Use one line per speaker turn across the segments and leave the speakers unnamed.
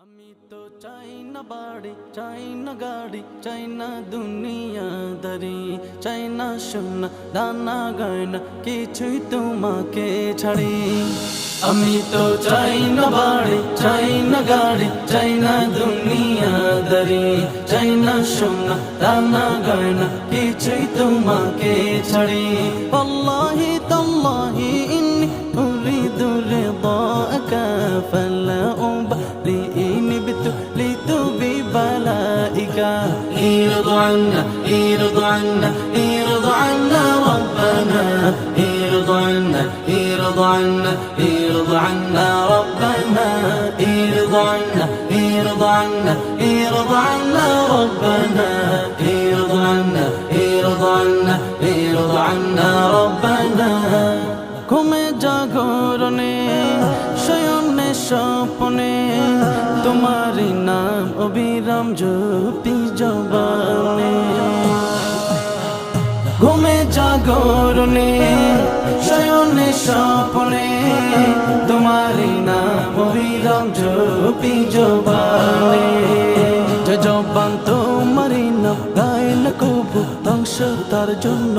আমি তো চাই না বাড়ি, চাই না গাড়ি, চাই না দুনিয়াদারি, চাই না সোনা দানা গয়না, কিছুই তোমাকে ছাড়ি। আমি তো চাই না বাড়ি, চাই না গাড়ি, চাই না দুনিয়াদারি, চাই না সোনা দানা গয়না, কিছুই তোমাকে ছাড়ি। আল্লাহি তাল্লাহি ইন্নী উরিদু রিদাকা ফালা উবালি ابتليت ببلائك. ارض عنا ارض عنا ارض عنا ربنا، ارض عنا ارض عنا ارض عنا ربنا، ارض عنا ارض عنا ارض عنا ربنا، ارض عنا ارض عنا ارض عنا ربنا। ঘুমে জাগরণে শয়নে স্বপ্নে তোমারি নাম অবিরাম জপি জবানে। ঘুমে জাগরণে শয়নে স্বপ্নে তোমারি নাম অবিরাম জপি জবানে। যে জবান তোমারি নাম গাইল কবু ধ্বংস তার জন্য,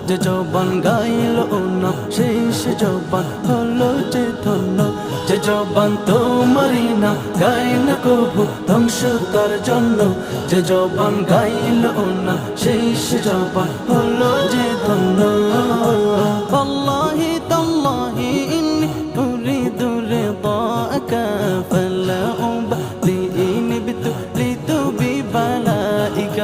যে জবান গাইল ও নাম শেষ জবান হলো যে ধন্য। যে জবান তোমারি নাম গাইল কবু ধ্বংস তার জন্য, যে জবান গাইল ও নাম শেষ জবান হলো যে ধন্য। আল্লাহি তাল্লাহি ইন্নী উরিদু রিদাকা ফালা উবালি ابتليت ببلائك.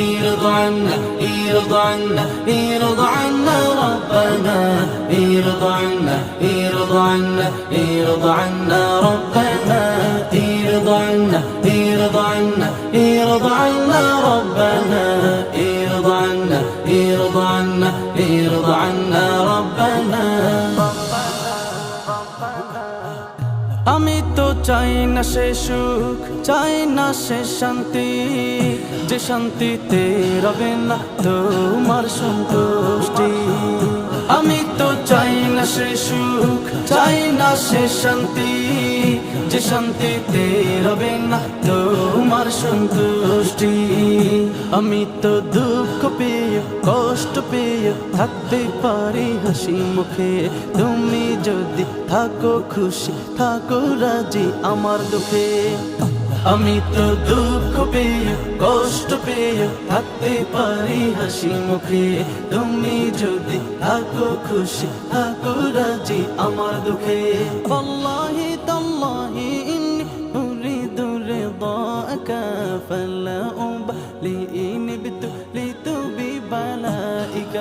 ارض عنا ارض عنا ارض عنا ربنا، ارض عنا ارض عنا ارض عنا ربنا، ارض عنا ارض عنا ارض عنا ربنا، ارض عنا ارض عنا ارض عنا ربنا। আমি তো চাই না সে সুখ, চাই না সে শান্তি, যে শান্তিতে রবে না তোমার সন্তুষ্টি। আমি তো চাই না সে সুখ, চাই না সে শান্তি, যে শান্তিতে রবে না তোমার সন্তুষ্টি। আমি তো দুঃখ পেয়ে কষ্ট পেয়ে থাকতে পারি হাসি মুখে, তুমি যদি থাকো খুশি থাকো রাজি আমার দুঃখে। আমি তো দুঃখ পেয়ে কষ্ট পেয়ে থাকতে পারি হাসি মুখে, তুমি যদি থাকো খুশি থাকো রাজি আমার দুঃখে। আল্লাহি তাল্লাহি ইন্নী উরিদু রিদাকা ফালা উবালি ابتليت ببلائك।